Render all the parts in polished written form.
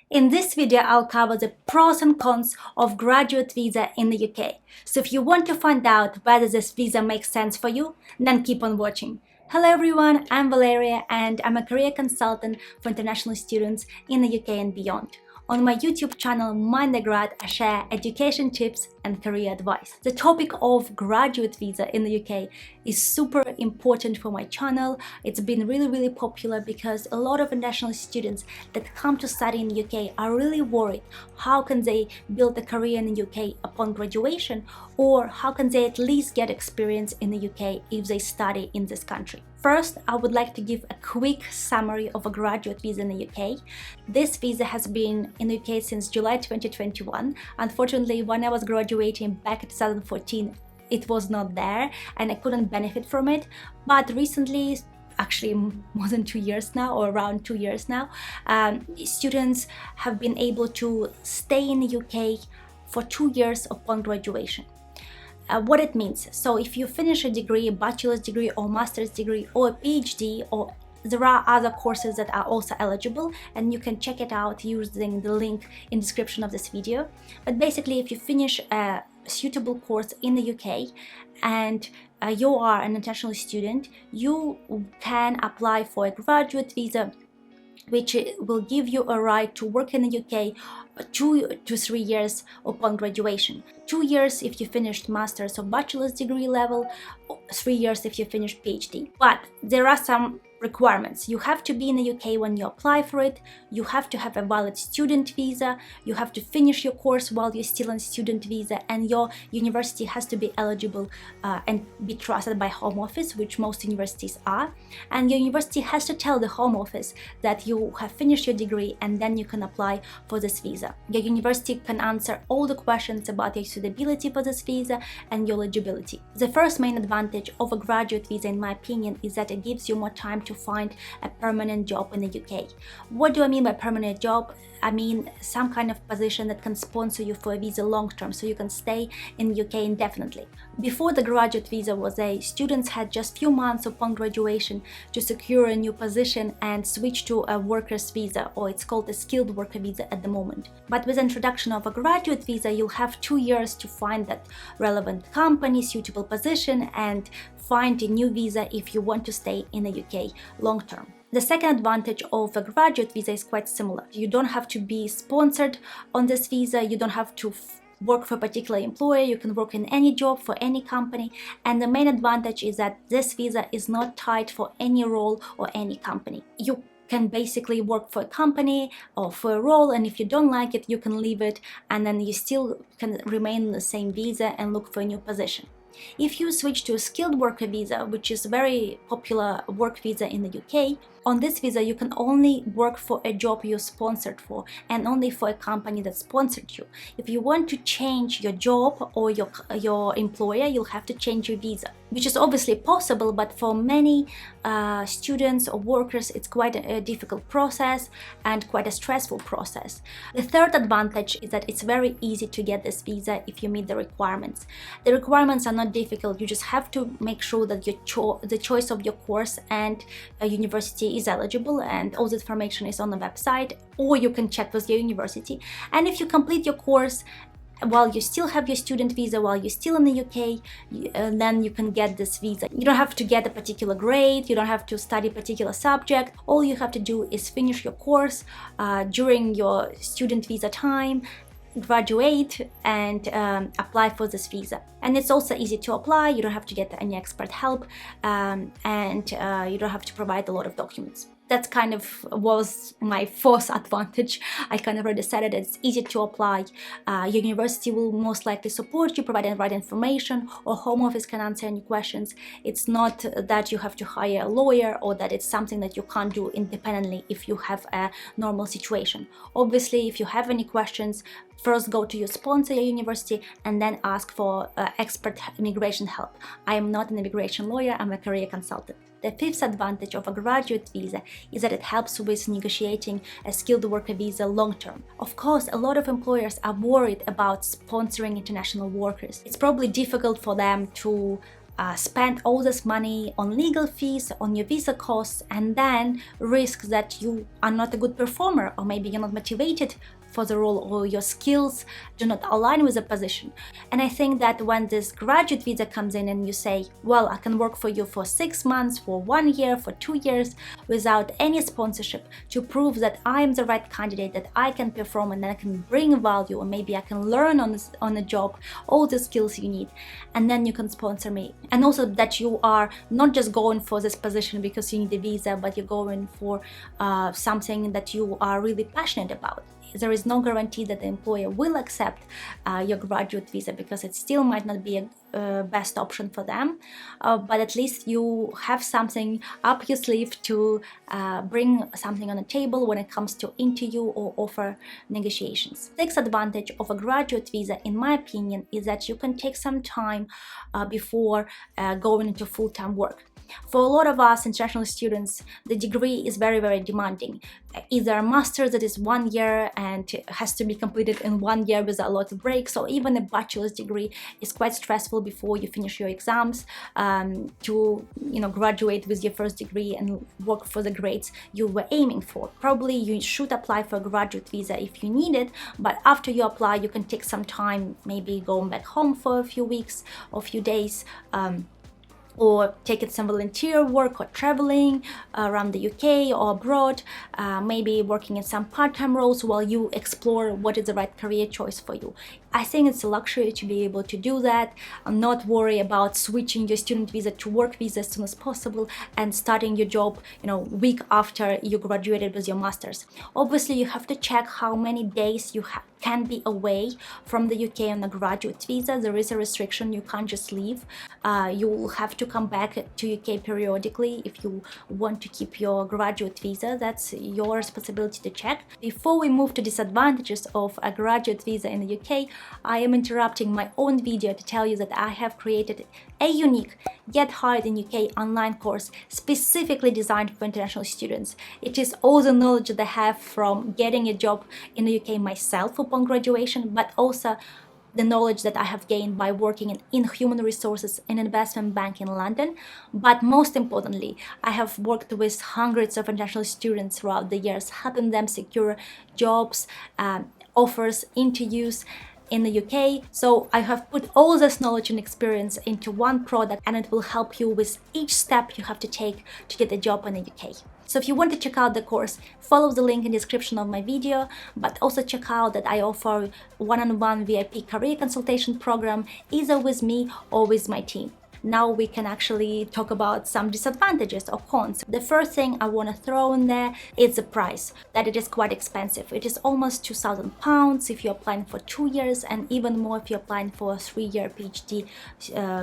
In this video, I'll cover the pros and cons of graduate visa in the UK. So if you want to find out whether this visa makes sense for you, then keep on watching. Hello everyone, I'm Valeria and I'm a career consultant for international students in the UK and beyond. On my YouTube channel, Mind the Grad, I share education tips and career advice. The topic of graduate visa in the UK is super important for my channel. It's been really popular because a lot of international students that come to study in the UK are really worried how can they build a career in the UK upon graduation, or how can they at least get experience in the UK if they study in this country. First, I would like to give a quick summary of a graduate visa in the UK. This visa has been in the UK since July 2021. Unfortunately, when I was graduating back in 2014, it was not there and I couldn't benefit from it. But recently, actually more than 2 years now, or around 2 years now, students have been able to stay in the UK for 2 years upon graduation. What it means: so if you finish a degree, a bachelor's degree or master's degree or a PhD, or there are other courses that are also eligible, and you can check it out using the link in the description of this video. But basically, if you finish a suitable course in the UK and you are an international student, you can apply for a graduate visa, which will give you a right to work in the UK 2 to 3 years upon graduation. 2 years if you finished master's or bachelor's degree level, 3 years if you finished PhD. But there are some requirements. You have to be in the UK when you apply for it, you have to have a valid student visa, you have to finish your course while you're still on student visa, and your university has to be eligible and be trusted by Home Office, which most universities are. And your university has to tell the Home Office that you have finished your degree, and then you can apply for this visa. Your university can answer all the questions about your suitability for this visa and your eligibility. The first main advantage of a graduate visa, in my opinion, is that it gives you more time to find a permanent job in the UK. What do I mean by permanent job? I mean some kind of position that can sponsor you for a visa long term, so you can stay in the UK indefinitely. Before the graduate visa was students had just few months upon graduation to secure a new position and switch to a worker's visa, or it's called a skilled worker visa at the moment. But with the introduction of a graduate visa, you'll have 2 years to find that relevant company, suitable position, and find a new visa if you want to stay in the UK long term. The second advantage of a graduate visa is quite similar. You don't have to be sponsored on this visa, you don't have to work for a particular employer, you can work in any job for any company, and the main advantage is that this visa is not tied for any role or any company. You can basically work for a company or for a role, and if you don't like it, you can leave it, and then you still can remain in the same visa and look for a new position. If you switch to a skilled worker visa, which is a very popular work visa in the UK, on this visa you can only work for a job you're sponsored for, and only for a company that sponsored you. If you want to change your job or your employer, you'll have to change your visa, which is obviously possible, but for many students or workers it's quite a difficult process and quite a stressful process. The third advantage is that it's very easy to get this visa if you meet the requirements. The requirements are not difficult, you just have to make sure that the choice of your course and university is eligible, and all the information is on the website, or you can check with your university. And if you complete your course while you still have your student visa, while you're still in the UK, then you can get this visa. You don't have to get a particular grade, you don't have to study a particular subject. All you have to do is finish your course during your student visa time, graduate, and apply for this visa. And it's also easy to apply, you don't have to get any expert help, and you don't have to provide a lot of documents. That kind of was my fourth advantage. I kind of already said it, it's easy to apply. Your university will most likely support you, provide the right information, or Home Office can answer any questions. It's not that you have to hire a lawyer, or that it's something that you can't do independently if you have a normal situation. Obviously, if you have any questions, first go to your sponsor, your university, and then ask for expert immigration help. I am not an immigration lawyer, I'm a career consultant. The fifth advantage of a graduate visa is that it helps with negotiating a skilled worker visa long term. Of course, a lot of employers are worried about sponsoring international workers. It's probably difficult for them to spend all this money on legal fees, on your visa costs, and then risk that you are not a good performer, or maybe you're not motivated for the role, or your skills do not align with the position. And I think that when this graduate visa comes in and you say, well, I can work for you for 6 months, for 1 year, for 2 years without any sponsorship, to prove that I am the right candidate, that I can perform and that I can bring value, or maybe I can learn on the job all the skills you need, and then you can sponsor me. And also that you are not just going for this position because you need a visa, but you're going for something that you are really passionate about. There is no guarantee that the employer will accept your graduate visa, because it still might not be a best option for them, but at least you have something up your sleeve to bring something on the table when it comes to interview or offer negotiations. The next advantage of a graduate visa, in my opinion, is that you can take some time before going into full-time work. For a lot of us international students, the degree is very, very demanding. Either a master's that is 1 year and has to be completed in 1 year with a lot of breaks, or even a bachelor's degree is quite stressful before you finish your exams to graduate with your first degree and work for the grades you were aiming for. Probably you should apply for a graduate visa if you need it, but after you apply, you can take some time, maybe going back home for a few weeks or a few days, or take it some volunteer work, or traveling around the UK or abroad, maybe working in some part-time roles while you explore what is the right career choice for you. I think it's a luxury to be able to do that and not worry about switching your student visa to work visa as soon as possible and starting your job, week after you graduated with your master's. Obviously, you have to check how many days you can be away from the UK on a graduate visa. There is a restriction, you can't just leave. You will have to come back to UK periodically if you want to keep your graduate visa. That's your responsibility to check. Before we move to disadvantages of a graduate visa in the UK, I am interrupting my own video to tell you that I have created a unique Get Hired in UK online course specifically designed for international students. It is all the knowledge that I have from getting a job in the UK myself upon graduation, but also the knowledge that I have gained by working in human resources and investment bank in London. But most importantly, I have worked with hundreds of international students throughout the years, helping them secure jobs, offers, interviews in the UK. So I have put all this knowledge and experience into one product, and it will help you with each step you have to take to get a job in the UK. So if you want to check out the course, follow the link in the description of my video, but also check out that I offer one-on-one VIP career consultation program, either with me or with my team. Now we can actually talk about some disadvantages or cons. The first thing I want to throw in there is the price, that it is quite expensive. It is almost £2,000 if you're applying for 2 years, and even more if you're applying for a 3-year PhD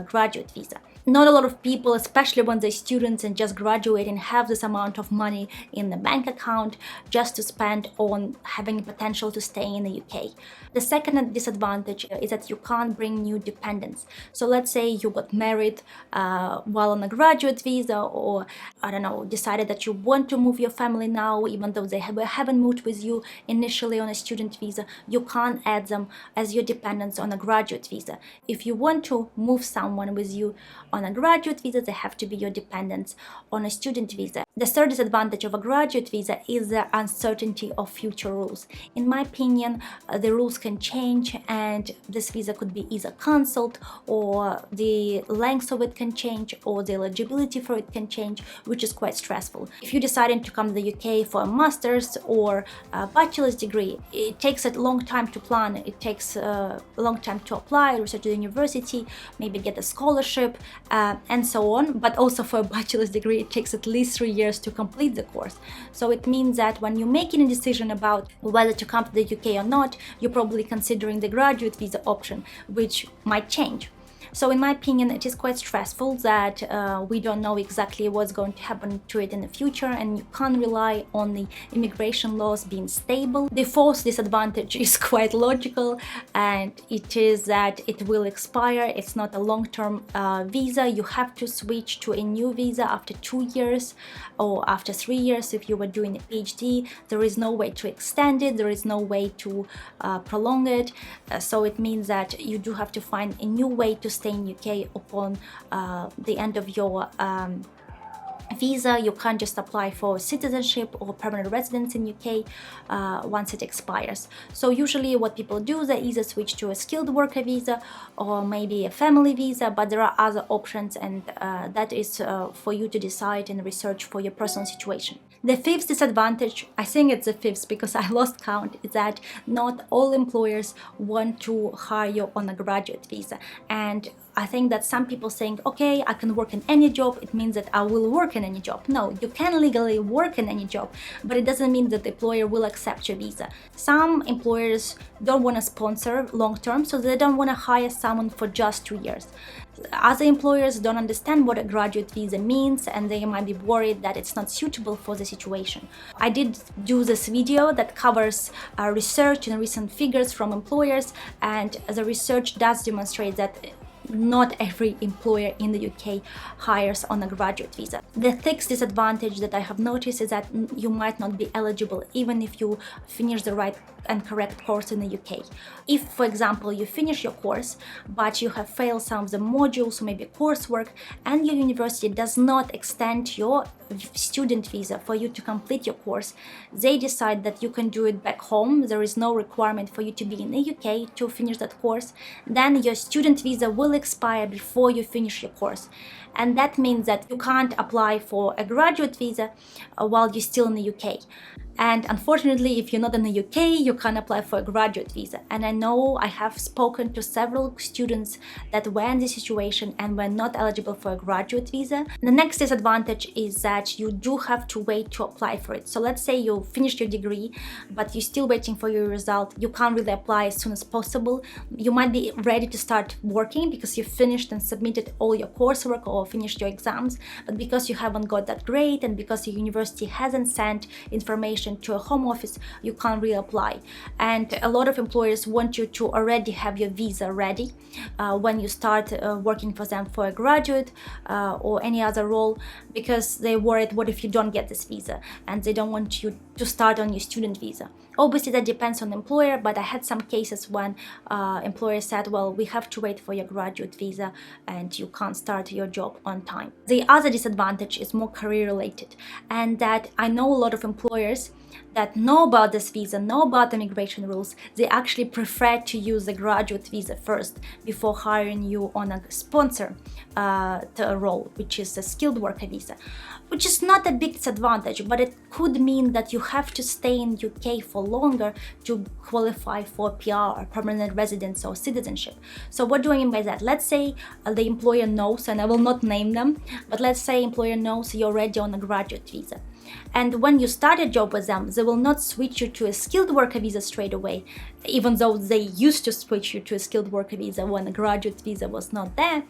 graduate visa. Not a lot of people, especially when they're students and just graduating, have this amount of money in the bank account just to spend on having potential to stay in the UK. The second disadvantage is that you can't bring new dependents. So let's say you got married while on a graduate visa, or decided that you want to move your family now, even though they haven't moved with you initially on a student visa. You can't add them as your dependents on a graduate visa. If you want to move someone with you on a graduate visa, they have to be your dependents on a student visa. The third disadvantage of a graduate visa is the uncertainty of future rules. In my opinion, the rules can change, and this visa could be either cancelled, or the length of it can change, or the eligibility for it can change, which is quite stressful. If you're deciding to come to the UK for a master's or a bachelor's degree, it takes a long time to plan. It takes a long time to apply, research at the university, maybe get a scholarship, and so on. But also for a bachelor's degree, it takes at least 3 years to complete the course. So it means that when you're making a decision about whether to come to the UK or not, you're probably considering the graduate visa option, which might change. So in my opinion, it is quite stressful that we don't know exactly what's going to happen to it in the future, and you can't rely on the immigration laws being stable. The fourth disadvantage is quite logical, and it is that it will expire. It's not a long-term visa. You have to switch to a new visa after 2 years or after 3 years if you were doing a PhD. There is no way to extend it. There is no way to prolong it. So it means that you do have to find a new way to stay in UK upon the end of your visa. You can't just apply for citizenship or permanent residence in UK once it expires. So usually what people do, they either switch to a skilled worker visa or maybe a family visa, but there are other options, and that is for you to decide and research for your personal situation. The fifth disadvantage, I think it's the fifth because I lost count, is that not all employers want to hire you on a graduate visa. And I think that some people think, okay, I can work in any job, it means that I will work in any job. No, you can legally work in any job, but it doesn't mean that the employer will accept your visa. Some employers don't want to sponsor long term, so they don't want to hire someone for just 2 years. Other employers don't understand what a graduate visa means, and they might be worried that it's not suitable for the situation. I did do this video that covers research and recent figures from employers, and the research does demonstrate that not every employer in the UK hires on a graduate visa. The sixth disadvantage that I have noticed is that you might not be eligible even if you finish the right and correct course in the UK. If, for example, you finish your course, but you have failed some of the modules or maybe coursework, and your university does not extend your student visa for you to complete your course, they decide that you can do it back home, there is no requirement for you to be in the UK to finish that course, then your student visa will expire before you finish your course. And that means that you can't apply for a graduate visa while you're still in the UK. And unfortunately, if you're not in the UK, you can't apply for a graduate visa. And I know I have spoken to several students that were in this situation and were not eligible for a graduate visa. The next disadvantage is that you do have to wait to apply for it. So let's say you finished your degree, but you're still waiting for your result. You can't really apply as soon as possible. You might be ready to start working because you finished and submitted all your coursework or finished your exams, but because you haven't got that grade and because your university hasn't sent information to a home office, you can't reapply. And a lot of employers want you to already have your visa ready when you start working for them for a graduate or any other role, because they're worried, what if you don't get this visa? And they don't want you to start on your student visa. Obviously that depends on the employer, but I had some cases when employers said, well, we have to wait for your graduate visa and you can't start your job on time. The other disadvantage is more career related, and that I know a lot of employers that know about this visa, know about the immigration rules. They actually prefer to use the graduate visa first before hiring you on a sponsor role, which is a skilled worker visa, which is not a big disadvantage, but it could mean that you have to stay in UK for longer to qualify for PR or permanent residence or citizenship. So what do I mean by that? Let's say the employer knows, and I will not name them, but let's say employer knows you're already on a graduate visa. And when you start a job with them, they will not switch you to a skilled worker visa straight away, even though they used to switch you to a skilled worker visa when a graduate visa was not there.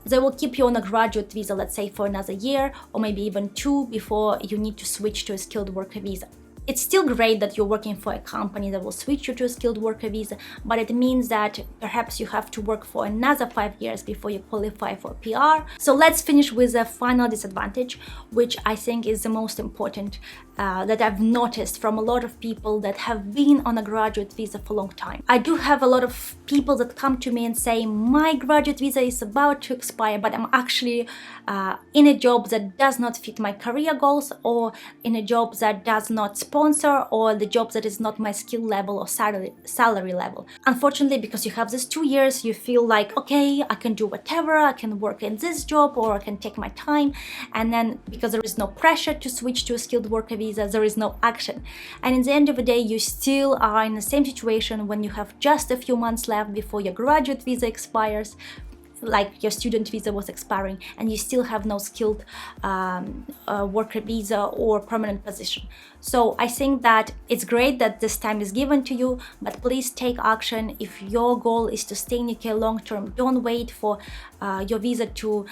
They will keep you on a graduate visa, let's say for another year or maybe even 2 before you need to switch to a skilled worker visa. It's still great that you're working for a company that will switch you to a skilled worker visa, but it means that perhaps you have to work for another 5 years before you qualify for PR. So let's finish with the final disadvantage, which I think is the most important that I've noticed from a lot of people that have been on a graduate visa for a long time. I do have a lot of people that come to me and say, my graduate visa is about to expire, but I'm actually in a job that does not fit my career goals, or in a job that does not sponsor, or the job that is not my skill level or salary level. Unfortunately, because you have this 2 years, you feel like, okay, I can do whatever, I can work in this job or I can take my time. And then because there is no pressure to switch to a skilled worker visa, there is no action. And in the end of the day, you still are in the same situation when you have just a few months left before your graduate visa expires, like your student visa was expiring, and you still have no skilled worker visa or permanent position. So I think that it's great that this time is given to you, but please take action. If your goal is to stay in UK long term, don't wait for your visa to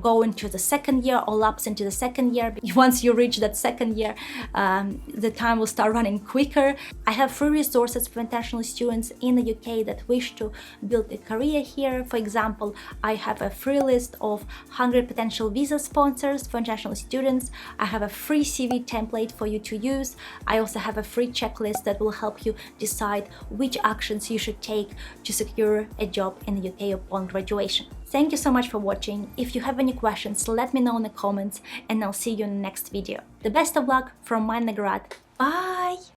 go into the second year or lapse into the second year. Once you reach that second year, the time will start running quicker. I have free resources for international students in the UK that wish to build a career here. For example, I have a free list of 100 potential visa sponsors for international students. I have a free CV template template for you to use. I also have a free checklist that will help you decide which actions you should take to secure a job in the UK upon graduation. Thank you so much for watching. If you have any questions, let me know in the comments and I'll see you in the next video. The best of luck from mine, the Grad. Bye!